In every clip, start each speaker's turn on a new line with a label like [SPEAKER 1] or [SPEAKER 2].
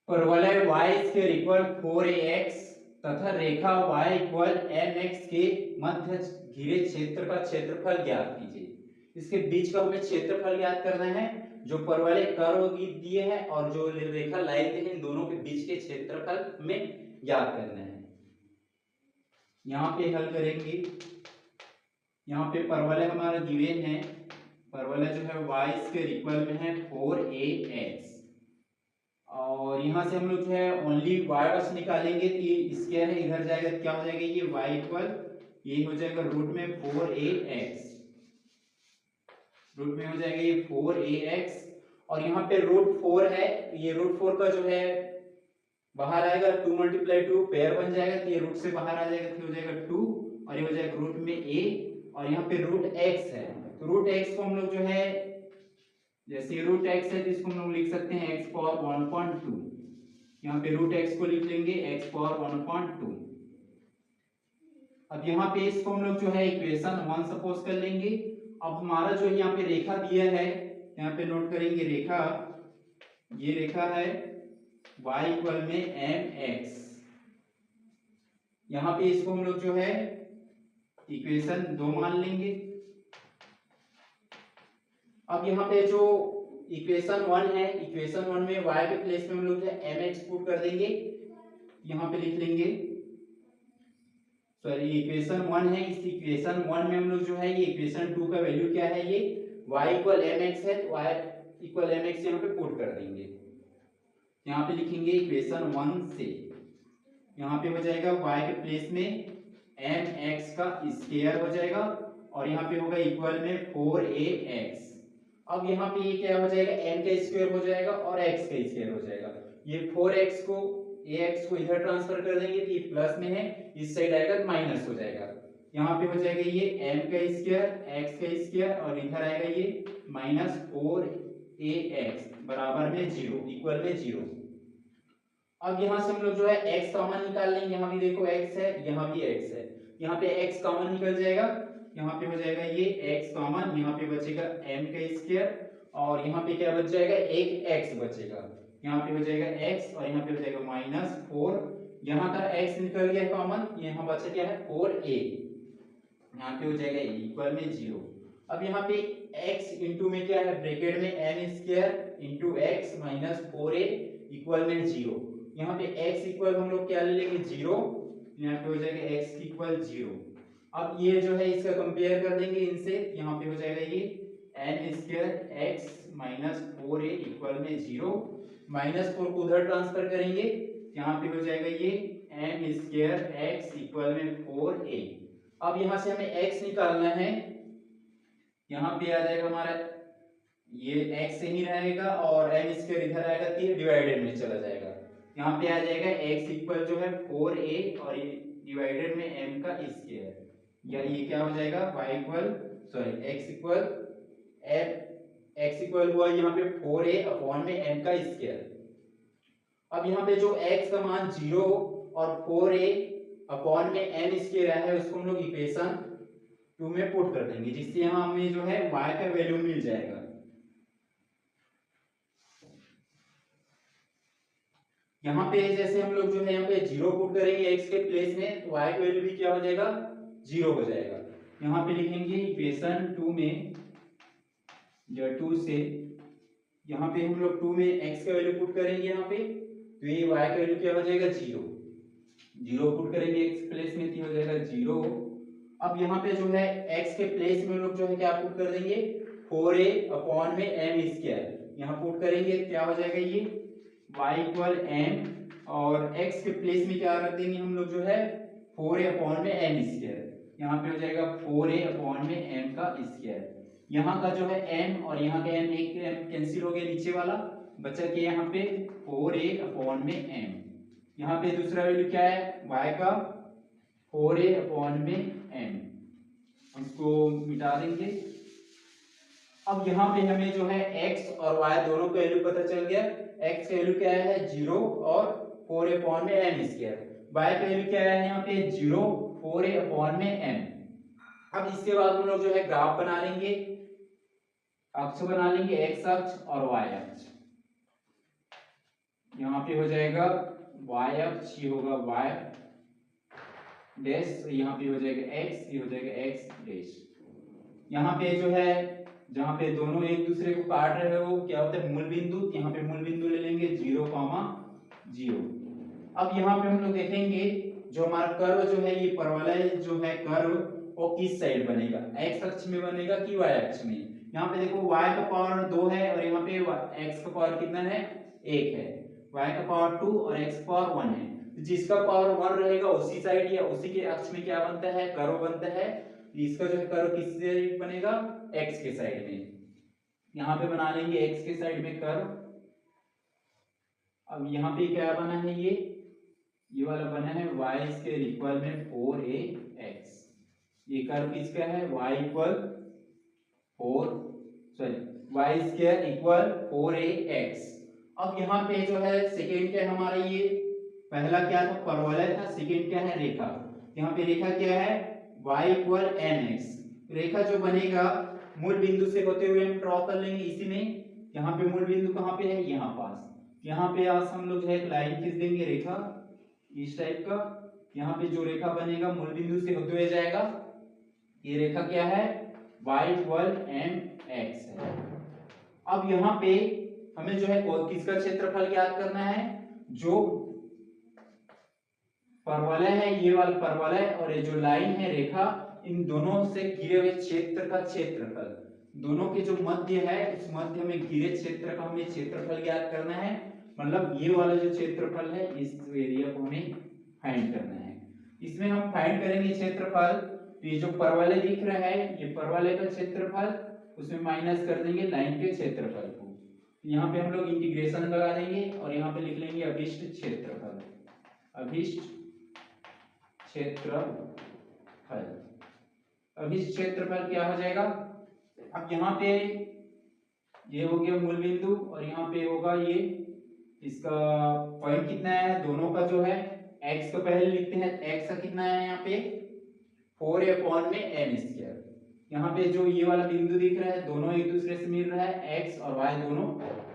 [SPEAKER 1] परवलय y square equal 4ax तथा रेखा y equal mx के मध्य घिरे क्षेत्र का क्षेत्रफल ज्ञात कीजिए। इसके बीच का हमें क्षेत्रफल ज्ञात करना है। जो परवलय कर्व दिए हैं और जो रेखा लाई दी है इन दोनों के बीच के क्षेत्रफल में ज्ञात करना है। यहाँ पे हल करेंगे। यहाँ पे परवलय हमारा गिवन है। परवलय जो है y स्क्वायर इक्वल में है 4ax और यहाँ से हम लोग जो है ओनली y बस निकालेंगे तो ये स्क्वायर है इधर जाएगा, क्या हो जाएगा ये y इक्वल ये हो जाएगा रूट में 4ax, रूट में हो जाएगा ये 4ax और यहाँ पे रूट 4 है, ये रूट 4 का जो है बाहर आएगा 2 × 2 पेयर बन जाएगा तो ये रूट से बाहर आ जाएगा तो हो जाएगा 2 और ये हो जाएगा रूट में a और यहाँ पे रूट x है तो रूट x को हम लोग जो है जैसे रूट x है तो इसको हम लोग लिख सकते हैं x पावर 1/2। यहाँ पे रूट x को लिख लेंगे x पावर 1/2। अब यहाँ पे इसको हम लोग जो है इक्वेशन 1 सपोज कर लेंगे। अब हमारा जो यहाँ पे रेखा दिया है, यहाँ पे नोट करेंगे रेखा, ये रेखा है y इक्वल में mx। यहाँ पे इसको हम लोग जो है इक्वेशन 2 मान लेंगे। अब यहाँ पे जो इक्वेशन 1 है, इक्वेशन 1 में y के प्लेस में हम लोग जो है mx पुट कर देंगे। यहाँ पे लिख लेंगे, सॉरी इक्वेशन 1 है, इस इक्वेशन 1 में हम लोग जो है ये इक्वेशन 2 का वैल्यू क्या है, ये y इक्वल mx है तो y इक्वल mx यहाँ पे पुट कर देंगे। यहाँ पे लिखेंगे इक्वेशन 1 से, यहाँ पे हो जाएगा y के प्लेस में mx का स्क्वायर हो जाएगा और यहाँ पे होगा इक्वल में 4ax। अब यहाँ पे ये क्या हो जाएगा, m का स्क्वायर हो जाएगा और x का स्क्वायर हो जाएगा। ये 4x को ax को इधर ट्रांसफर कर देंगे तो ये प्लस में है, इस साइड आएगा तो माइनस हो जाएगा। यहाँ पे हो जाएगा ये m का स्क्वायर x का स्क्वायर और इधर आएगा ये माइनस 4ax बराबर में 0 इक्वल में 0। अब यहाँ से हम लोग जो है x कॉमन निकाल लेंगे। यहाँ भी देखो x है, यहाँ भी x है, यहाँ पे x कॉमन निकल जाएगा। यहाँ पे हो जाएगा ये x कॉमन, यहाँ पे बचेगा m का स्क्वायर और यहाँ पे क्या बच जाएगा, एक x बचेगा। यहाँ पे हो जाएगा x और यहाँ पे हो जाएगा -4। यहाँ का x निकल गया कॉमन, यहाँ बचा क्या है 4a, यहाँ पे हो जाएगा इक्वल में 0। अब यहाँ पे x इंटू में क्या है, ब्रैकेट में m square into x minus 4a equal में 0। यहाँ पे x इक्वल हम लोग क्या ले लेंगे 0, यहाँ पे हो जाएगा x इक्वल 0। अब ये जो है इसका कंपेयर कर देंगे इनसे, यहाँ पे हो जाएगा ये n square x minus 4a equal में 0, -4 को उधर ट्रांसफर करेंगे, यहाँ पे हो जाएगा ये m स्क्वायर x इक्वल में 4a। अब यहाँ से हमें x निकालना है, यहाँ पे आ जाएगा हमारा ये x से ही रहेगा और m स्क्वायर इधर आएगा तो ये डिवाइडेड में चला जाएगा। यहाँ पे आ जाएगा x इक्वल जो है 4a और ये डिवाइडेड में m का स्क्वायर, या ये क्या हो जाएगा y equal sorry x equal x equal हुआ यहाँ पे 4a अपॉन में m का स्क्वायर। अब यहाँ पे जो x का मान 0 और 4a अपॉन में m स्क्वायर आया है उसको हम लोग इक्वेशन 2 में पुट कर देंगे, जिससे यहाँ हमें जो है y का वैल्यू मिल जाएगा। यहाँ पे जैसे हम लोग जो है यहाँ पे 0 पुट करेंगे x के प्लेस में तो y का वैल्यू भी क्या हो जाएगा 0 हो जाएगा। यहाँ पे लिखेंगे इक्वेशन 2 में या 2 से, यहाँ पे हम लोग 2 में x का वैल्यू पुट करेंगे यहाँ पे तो ये y का वैल्यू क्या हो जाएगा 0, 0 पुट करेंगे x प्लेस में तो हो जाएगा 0। अब यहाँ पे जो है x के प्लेस में हम लोग जो है क्या पुट कर देंगे 4a अपॉन में m स्क्वायर, यहाँ पुट करेंगे क्या हो जाएगा ये y इक्वल m और x के प्लेस में क्या रख देंगे हम लोग जो है 4a अपॉन में m स्क्वायर, यहाँ पे हो जाएगा 4a अपॉन में m का स्क्वायर। यहाँ का जो है m और यहाँ का m एक m कैंसिल हो गया, नीचे वाला बचा के यहाँ पे 4a अपॉन में m। यहाँ पे दूसरा वैल्यू क्या है y का 4a अपॉन में m, उसको मिटा देंगे। अब यहाँ पे हमें जो है x और y दोनों का वैल्यू पता चल गया। x का वैल्यू क्या है 0 और 4a अपॉन में m स्क्वायर, y का वैल्यू क्या है यहाँ पे 0 4a अपॉन में m। अब इसके बाद हम लोग जो है ग्राफ बना लेंगे, अक्ष बना लेंगे x अक्ष और y अक्ष। यहाँ पे हो जाएगा y अक्ष, ये होगा y डैश, यहाँ पे हो जाएगा x, ये हो जाएगा x डैश। यहाँ पे जो है जहाँ पे दोनों एक दूसरे को काट रहे हो क्या होता है मूल बिंदु, यहाँ पे मूल बिंदु ले लेंगे 0, 0। अब यहाँ पे हम लोग देखेंगे जो हमारा कर्व जो है ये परवलय जो है कर्व वो किस साइड बनेगा, x अक्ष में बनेगा कि y अक्ष में। यहाँ पे देखो y का पावर 2 है और यहाँ पे x का पावर कितना है 1 है, y का पावर 2 और x का पावर 1 है। तो जिसका पावर 1 रहेगा उसी साइड या उसी के अक्ष में क्या बनता है कर्व बनता है। इसका जो है कर्व किस साइड बनेगा x के साइड में। यहाँ पे बना लेंगे x के साइड में कर्व। अब यहाँ पे क्या बना है ये वाला बना है y स्क्वायर इक्वल में 4ax। ये कर्व किसका है y इक्वल 4ax। अब यहाँ पे जो है सेकेंड क्या है हमारा, ये पहला क्या था परवलय था, सेकेंड क्या है रेखा। यहाँ पे रेखा क्या है y इक्वल mx। रेखा जो बनेगा मूल बिंदु से होते हुए हम ड्रॉ कर लेंगे इसी में। यहाँ पे मूल बिंदु कहाँ पे है यहाँ पास, यहाँ पे आज हम लोग जो है एक लाइन खींच देंगे रेखा इस टाइप का। यहाँ पे जो रेखा बनेगा मूल बिंदु से होते हुए जाएगा, ये रेखा क्या है y इक्वल mx है। अब यहाँ पे हमें जो है किसका क्षेत्रफल ज्ञात करना है, जो परवलय है ये वाला परवलय और ये जो लाइन है रेखा, इन दोनों से घिरे हुए क्षेत्र का क्षेत्रफल, दोनों के जो मध्य है इस मध्य में घिरे क्षेत्र का हमें क्षेत्रफल ज्ञात करना है। मतलब ये वाला जो क्षेत्रफल है इस एरिया को हमें फाइंड करना है। इसमें हम फाइंड करेंगे क्षेत्रफल, तो ये जो परवलय दिख रहा है ये परवलय का क्षेत्रफल, उसमें माइनस कर देंगे लाइन के क्षेत्रफल को। यहाँ पे हम लोग इंटीग्रेशन लगा देंगे और यहाँ पे लिख लेंगे अभिष्ट क्षेत्रफल, अभिष्ट क्षेत्रफल। अभिष्ट क्षेत्रफल क्या हो जाएगा, अब यहाँ पे ये हो गया मूल बिंदु और यहाँ पे होगा ये इसका पॉइंट कितना है दोनों का जो है x को पहले लिखते हैं, x का कितना है यहाँ पे 4a में m स्क्वायर। यहाँ पे जो ये वाला बिंदु दिख रहा है दोनों एक दूसरे से मिल रहा है x और y दोनों,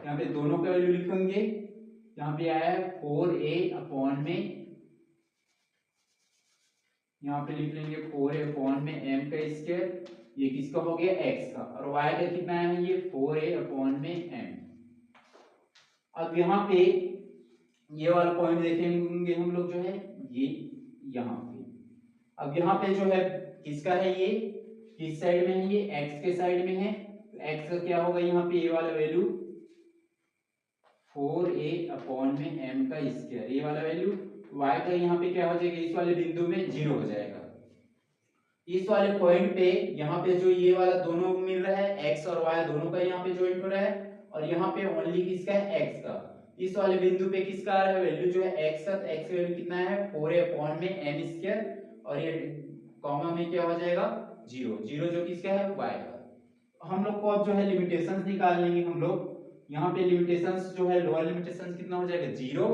[SPEAKER 1] यहाँ पे दोनों का वैल्यू लिखेंगे। यहाँ पे आया है 4a में, यहाँ पे लिख लेंगे 4a में m का स्क्वायर, ये किसका हो गया x का, और y का कितना है ये 4a में m। अब यहाँ पे ये वाला पॉइंट देखेंगे हम लोग जो है ये यहाँ पे। अब यहाँ पे जो है किसका है ये किस साइड में है, ये x के साइड में है। तो x का क्या होगा यहाँ पे ये वाला वैल्यू 4a में m का स्क्वायर, ये वाला वैल्यू। y का यहाँ पे क्या हो जाएगा इस वाले बिंदु में 0 हो जाएगा। इस वाले पॉइंट पे यहाँ पे जो ये वाला दोनों मिल रहा है x और y दोनों का यहाँ पे ज्वाइंट हो रहा है, और यहाँ पे ओनली किसका है x का। इस वाले बिंदु पे किसका आ रहा है वैल्यू जो है x का, तो x वैल्यू कितना है 4a में m स्क्वायर, और ये कॉमा में क्या हो जाएगा 0, 0 जो किसका है y का। हम लोग को अब जो है लिमिटेशंस निकाल लेंगे हम लोग। यहाँ पे लिमिटेशंस जो है लोअर लिमिटेशंस कितना हो जाएगा 0,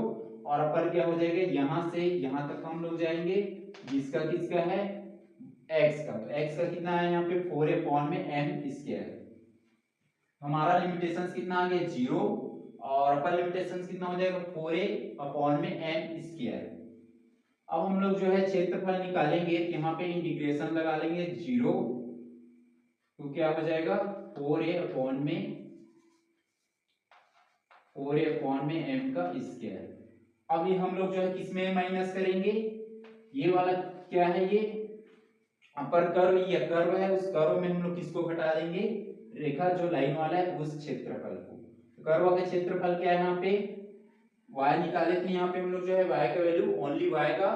[SPEAKER 1] और अपर क्या हो जाएगा यहाँ से यहाँ तक हम लोग जाएंगे जिसका किसका है x का। तो x का कितना है यहाँ पे 4a में m स्क्वायर। हमारा लिमिटेशंस कितना आ गया 0, और अपर लिमिटेशंस कितना हो जाएगा 4a में m स्क्वायर। अब हम लोग जो है क्षेत्रफल निकालेंगे, यहाँ पे इंटीग्रेशन लगा लेंगे 0, तो क्या हो जाएगा 4a में m का स्क्वायर। अब ये हम लोग जो है किसमें माइनस करेंगे, ये वाला क्या है ये अपर कर्व, ये कर्व है, उस कर्व में हम लोग किसको घटा देंगे रेखा जो लाइन वाला है उस क्षेत्रफल को। तो कर्व का क्षेत्रफल क्या है यहाँ पे y निकाले थे, यहाँ पे हम लोग जो है y का वैल्यू ओनली y का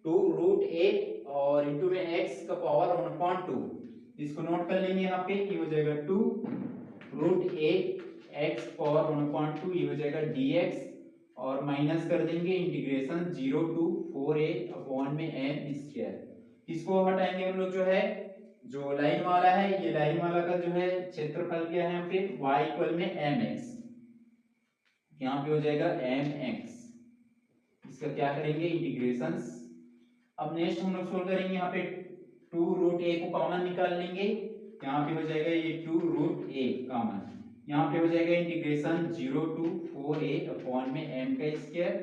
[SPEAKER 1] 2√a और इनटू में x का पावर 1/2, इसको नोट कर लेंगे यहाँ पे, ये हो जाएगा 2√a x पावर 1/2, ये हो जाएगा dx, और माइनस कर देंगे इंटीग्रेशन 0 to 4a में m स्क्वायर। इसको हटाएंगे हम लोग जो है जो लाइन वाला है, ये लाइन वाला का जो है क्षेत्रफल क्या है यहाँ पे y इक्वल में mx, यहाँ पे हो जाएगा mx। इसका क्या करेंगे इंटीग्रेशंस। अब नेक्स्ट हम लोग सोल्व करेंगे, यहाँ पे 2√a को कॉमन निकाल लेंगे, यहाँ पे हो जाएगा ये 2√a कॉमन, यहाँ पे हो जाएगा इंटीग्रेशन 0 टू 4a अपॉन में m का स्क्वायर,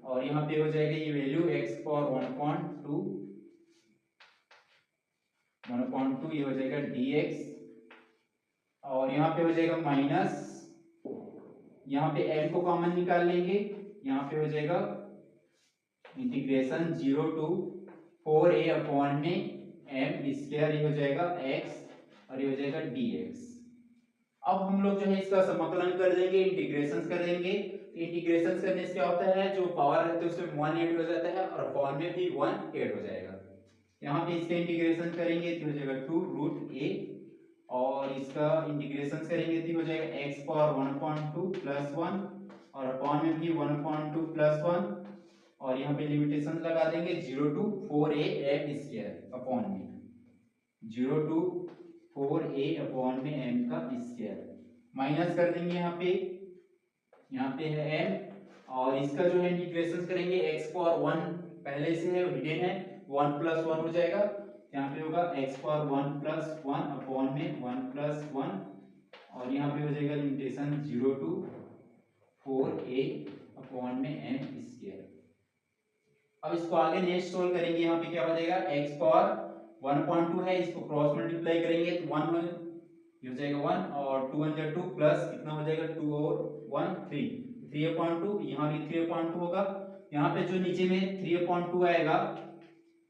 [SPEAKER 1] और यहाँ पे हो जाएगा ये वैल्यू x पावर 1/2 ये हो जाएगा dx, और यहाँ पे हो जाएगा माइनस, यहाँ पे m को कॉमन निकाल लेंगे, यहाँ पे हो जाएगा इंटीग्रेशन 0 टू 4a अपॉन में m स्क्वायर, ये हो जाएगा x और ये हो जाएगा dx। अब हम लोग जो है इसका समाकलन कर देंगे, इंटीग्रेशन कर देंगे। इंटीग्रेशन करने से क्या होता है, जो पावर रहता है उसमें 1 ऐड हो जाता है और अपॉन में भी 1 ऐड हो जाएगा। यहाँ पे इसका इंटीग्रेशन करेंगे तो हो जाएगा 2 रूट a, और इसका इंटीग्रेशन करेंगे तो हो जाएगा x पावर 1/2 प्लस 1 और अपॉन में भी 1/2 प्लस 1, और यहाँ पे लिमिटेशन लगा देंगे 0 to 4a m square upon में 0 टू 4a अपॉन में m का स्क्वायर, माइनस कर देंगे यहाँ पे है m, और इसका जो है इंटीग्रेशन करेंगे x पावर 1 पहले से है हिडन है 1 प्लस 1 हो जाएगा, यहाँ पे होगा x पावर 1 प्लस 1 अपॉन में 1 प्लस 1, और यहाँ पे हो जाएगा लिमिटेशन 0 टू 4a अपॉन में m स्क्वायर। अब इसको आगे नेक्स्ट सोल्व करेंगे, यहाँ पे क्या हो जाएगा x पावर 1/2 है, इसको क्रॉस मल्टीप्लाई करेंगे तो 1 ये हो जाएगा 1 और 2 1 2 प्लस कितना हो जाएगा 2 और 1 3 3/2, यहाँ भी 3/2 होगा। यहाँ पे जो नीचे में 3/2 आएगा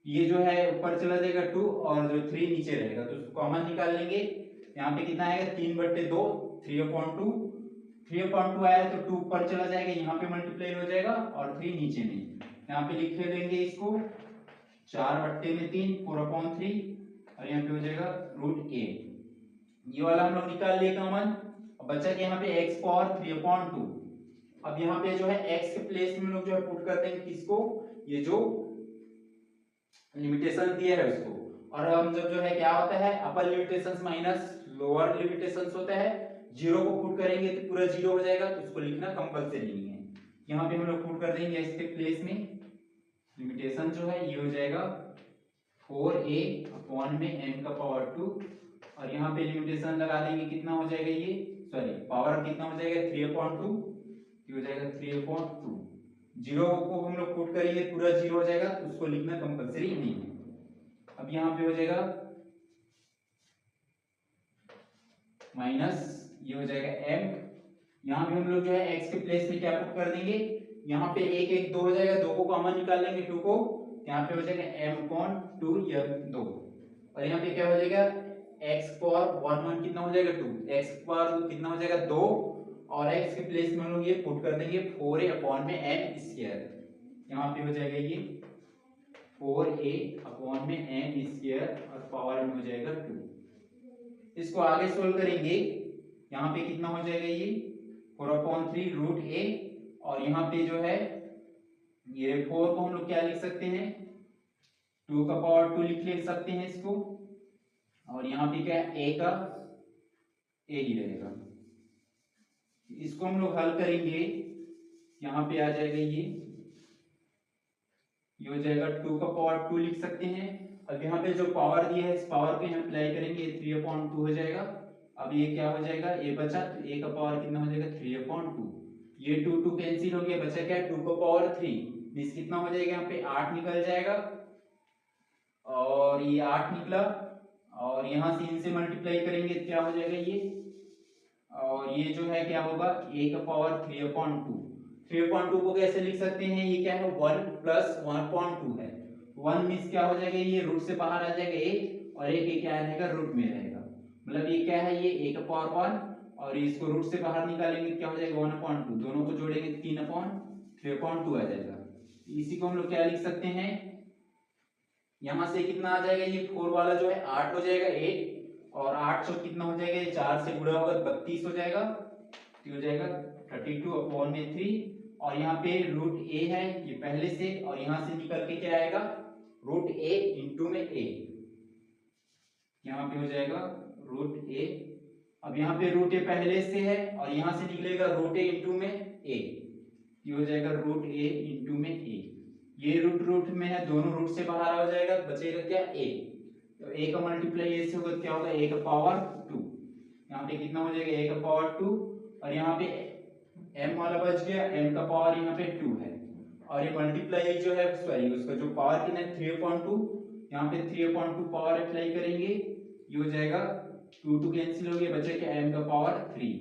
[SPEAKER 1] ये जो है ऊपर चला जाएगा 2 और जो 3 नीचे रहेगा तो उसको कॉमन निकाल लेंगे। यहाँ पे कितना आएगा 3/2 3/2, 3/2 आया तो 2 ऊपर चला जाएगा, यहाँ पे मल्टीप्लाई हो जाएगा और 3 नीचे में, यहाँ पे लिख लेंगे इसको 4/3 4/3, और यहाँ पे हो जाएगा रूट a। ये वाला हम लोग निकाल लिए कॉमन। अब बचा कि यहाँ पे x पावर 3/2। अब यहाँ पे जो है x के प्लेस में हम लोग जो है पुट कर देंगे किसको, ये जो लिमिटेशन दिया है उसको, और हम जब जो है क्या होता है अपर लिमिटेशंस माइनस लोअर लिमिटेशंस होता है, जीरो को पुट करेंगे तो पूरा जीरो हो जाएगा, तो उसको लिखना कंपलसरी नहीं है। यहाँ पे हम लोग पुट कर देंगे इसके प्लेस में, लिमिटेशन जो है ये हो जाएगा 4a अपॉन में m का पावर 2, और यहाँ पे लिमिटेशन लगा देंगे कितना हो जाएगा ये, सॉरी पावर कितना हो जाएगा 3/2, ये हो जाएगा 3/2, जीरो को हम लोग पुट करेंगे पूरा जीरो हो जाएगा, तो उसको लिखना कंपलसरी नहीं है। अब यहाँ पे हो जाएगा माइनस, ये हो जाएगा m, यहाँ पे हम लोग जो है x के प्लेस में क्या पुट कर देंगे, यहाँ पे 1 1 2 हो जाएगा, 2 को कॉमन निकाल लेंगे 2 को, यहाँ पे हो जाएगा m/2 या 2, और यहाँ पे क्या हो जाएगा x पावर 1 कितना हो जाएगा 2, x पावर कितना हो जाएगा 2, और x के प्लेस में हम लोग ये पुट कर देंगे 4a अपॉन में m स्क्वायर, यहाँ पे हो जाएगा ये 4a अपॉन में m स्क्वायर और पावर में हो जाएगा 2। इसको आगे सोल्व करेंगे, यहाँ पे कितना हो जाएगा ये 4/3 रूट a, और यहाँ पे जो है ये 4 को हम लोग क्या लिख सकते हैं 2 का पावर 2 लिख सकते हैं इसको, और यहाँ पे क्या है a का a ही रहेगा। इसको हम लोग हल करेंगे, यहाँ पे आ जाएगा ये हो जाएगा 2 का पावर 2 लिख सकते हैं। अब यहाँ पे जो पावर दिया है इस पावर को हम अप्लाई करेंगे 3/2 हो जाएगा। अब ये क्या हो जाएगा, ये बचा तो a का पावर कितना हो जाएगा 3/2, ये 2 2 कैंसिल हो गया, बचा क्या 2 का पावर 3, मींस कितना हो जाएगा यहाँ पे 8 निकल जाएगा, और ये 8 निकला, और यहाँ से इनसे मल्टीप्लाई करेंगे तो क्या हो जाएगा ये, और ये जो है क्या होगा a का पावर 3/2, 3/2 को कैसे लिख सकते हैं, ये क्या है 1 प्लस 1/2 है, 1 मींस क्या हो जाएगा ये रूट से बाहर आ जाएगा a, और एक क्या रहेगा रूट में रहेगा, मतलब ये क्या है ये a का पावर 1, और इसको रूट से बाहर निकालेंगे क्या हो जाएगा 1/2, दोनों को जोड़ेंगे 3/3/2 आ जाएगा। इसी को हम लोग क्या लिख सकते हैं, यहाँ से कितना आ जाएगा ये 4 वाला जो है 8 हो जाएगा 8, और 8 से कितना हो जाएगा ये 4 से गुणा होगा 32 हो जाएगा, तो हो जाएगा 32/3, और यहाँ पे रूट a है ये पहले से, और यहाँ से निकल के क्या आएगा रूट a इंटू में a, यहाँ पे हो जाएगा रूट a। अब यहाँ पे रूट a पहले से है और यहाँ से निकलेगा रूट a इंटू में a, ये हो जाएगा रूट a इंटू में a, ये रूट रूट में है दोनों रूट से बाहर आ जाएगा, बचेगा क्या a, तो a का मल्टीप्लाई a से होगा क्या होगा a का पावर 2, यहाँ पे कितना हो जाएगा a का पावर 2 और यहाँ पे m वाला बच गया, m का पावर यहाँ पे 2 है और ये मल्टीप्लाई जो है सॉरी उसका जो पावर कितना है 3/2, यहाँ पे 3/2 पावर अप्लाई करेंगे, ये हो जाएगा 2 2 कैंसिल हो गया, बचा क्या m का पावर 3।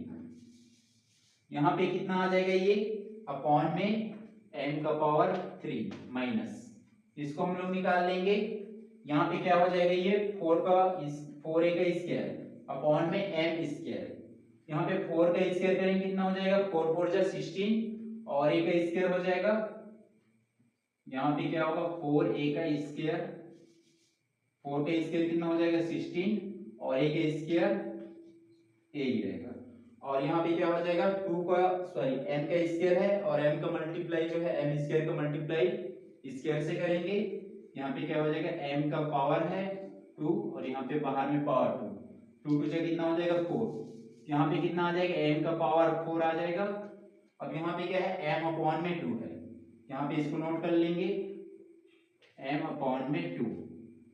[SPEAKER 1] यहाँ पे कितना आ जाएगा ये अपॉन में m का पावर 3 माइनस, इसको हम लोग निकाल लेंगे। यहाँ पे क्या हो जाएगा ये 4 का 4a का स्क्वायर अपॉन में m स्क्वायर, यहाँ पे 4 का स्क्वायर करेंगे कितना हो जाएगा 4 4 जा 16 और a का स्क्वायर हो जाएगा, यहाँ पे क्या होगा 4a का स्क्वायर, 4 का स्क्वायर कितना हो जाएगा 16 और a का स्क्वायर a ही रहेगा और यहाँ पे क्या हो जाएगा 2 का सॉरी m का स्क्वायर है और m का मल्टीप्लाई जो है m स्क्वायर का मल्टीप्लाई स्क्वायर से करेंगे, यहाँ पे क्या हो जाएगा m का पावर है 2 और यहाँ पे बाहर में पावर 2 2 से कितना हो जाएगा 4, यहाँ पे कितना आ जाएगा m का पावर 4 आ जाएगा। अब यहाँ पे क्या है m अपॉन में 2 है, यहाँ पे इसको नोट कर लेंगे m अपॉन में 2,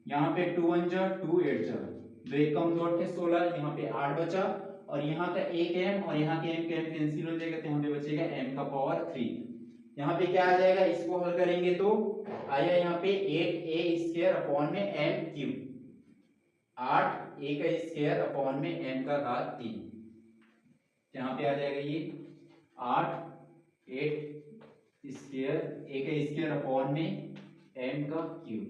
[SPEAKER 1] यहाँ पे 2 1 जा 2 8 जा 2 1 कम 2 8 16, यहाँ पे 8 बचा और यहाँ का एक m और यहाँ के m कैंसिल हो जाएगा तो यहाँ पे बचेगा m का पावर 3। यहाँ पे क्या आ जाएगा इसको हल करेंगे तो आया यहाँ पे 8a स्क्वायर अपॉन में m क्यूब, 8a का स्क्वायर अपॉन में m का घात 3, यहाँ पे आ जाएगा ये 8 8 स्क्वायर a का स्क्वायर अपॉन में m का क्यूब।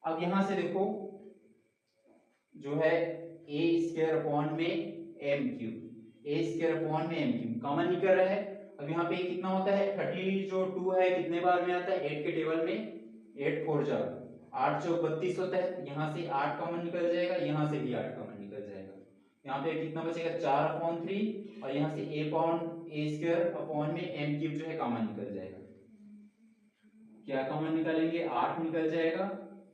[SPEAKER 1] अब यहाँ से देखो जो है a स्क्वायर अपॉन में m cube, a square upon में m क्यूब कॉमन निकल रहा है। अब यहाँ पे कितना होता है 30 जो 2 है कितने बार में आता है 8 के टेबल में 8 4 जा 8 चौक 32 होता है, यहाँ से 8 कॉमन निकल जाएगा, यहाँ से भी 8 कॉमन निकल जाएगा, यहाँ पे कितना बचेगा 4/3 और यहाँ से a स्क्वायर अपॉन में m क्यूब जो है कॉमन निकल जाएगा, क्या कॉमन निकालेंगे 8 निकल जाएगा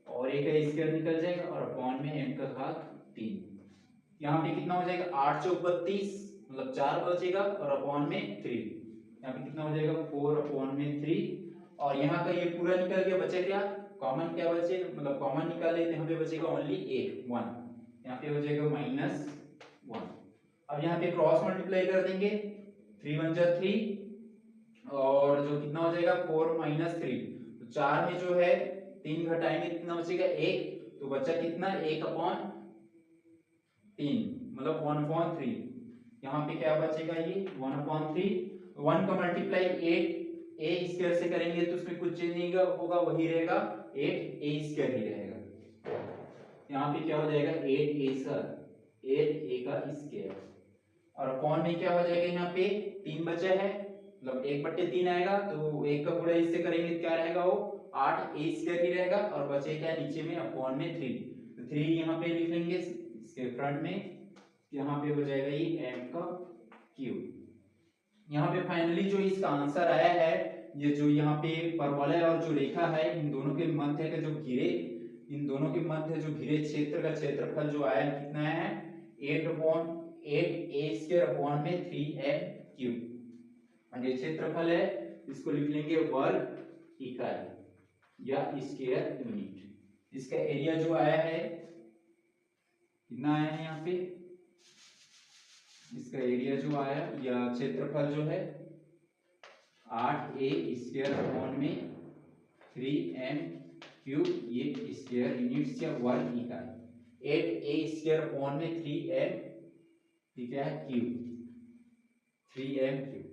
[SPEAKER 1] और a का स्क्वायर निकल जाएगा और अपॉन में m का घात 3, यहाँ पे कितना हो जाएगा 8 चौक 32 मतलब 4 बचेगा और अपॉन में 3, यहाँ पे कितना हो जाएगा 4/3 और यहाँ का ये पूरा निकल गया, बचे क्या कॉमन क्या बचे मतलब कॉमन निकाले तो यहाँ पे बचेगा ओनली 1 1, यहाँ पे हो जाएगा -1। अब यहाँ पे क्रॉस मल्टीप्लाई कर देंगे 3 1 जा 3 और जो कितना हो जाएगा 4 -3, तो 4 में जो है 3 घटाएंगे कितना बचेगा 1, तो बचा कितना 1/3 मतलब 1/3, यहाँ पे क्या बचेगा ये 1/3, 1 का मल्टीप्लाई 8 a स्क्वायर से करेंगे तो उसमें कुछ चेंज नहीं होगा, वही रहेगा 8a स्क्वायर ही रहेगा, यहाँ पे क्या हो जाएगा 8a का स्क्वायर और अपॉन में क्या हो जाएगा यहाँ पे 3 बचा है मतलब 1/3 आएगा, तो 1 का गुणा इससे करेंगे क्या रहेगा वो 8a स्क्वायर ही रहेगा और बचे क्या नीचे में अपॉन में 3, तो 3 यहाँ पे लिख लेंगे इसके फ्रंट में, यहाँ पे हो जाएगा ये m का क्यूब। यहाँ पे फाइनली जो इसका आंसर आया है ये जो यहाँ पे परवलय और जो रेखा है इन दोनों के मध्य का जो घिरे इन दोनों के मध्य जो घिरे क्षेत्र का क्षेत्रफल जो आया कितना आया है 8/8a स्क्वायर अपॉन में 3m क्यूब, ये क्षेत्रफल है इसको लिख लेंगे वर्ग इकाई या स्क्वायर यूनिट। इसका एरिया जो आया है कितना आया है यहाँ पे इसका एरिया जो आया या क्षेत्रफल जो है 8a स्क्वायर अपॉन में 3m क्यूब, ये स्क्वायर यूनिट्स या वर्ग इकाई 8a स्क्वायर अपॉन में 3m ठीक है क्यूब 3m क्यूब।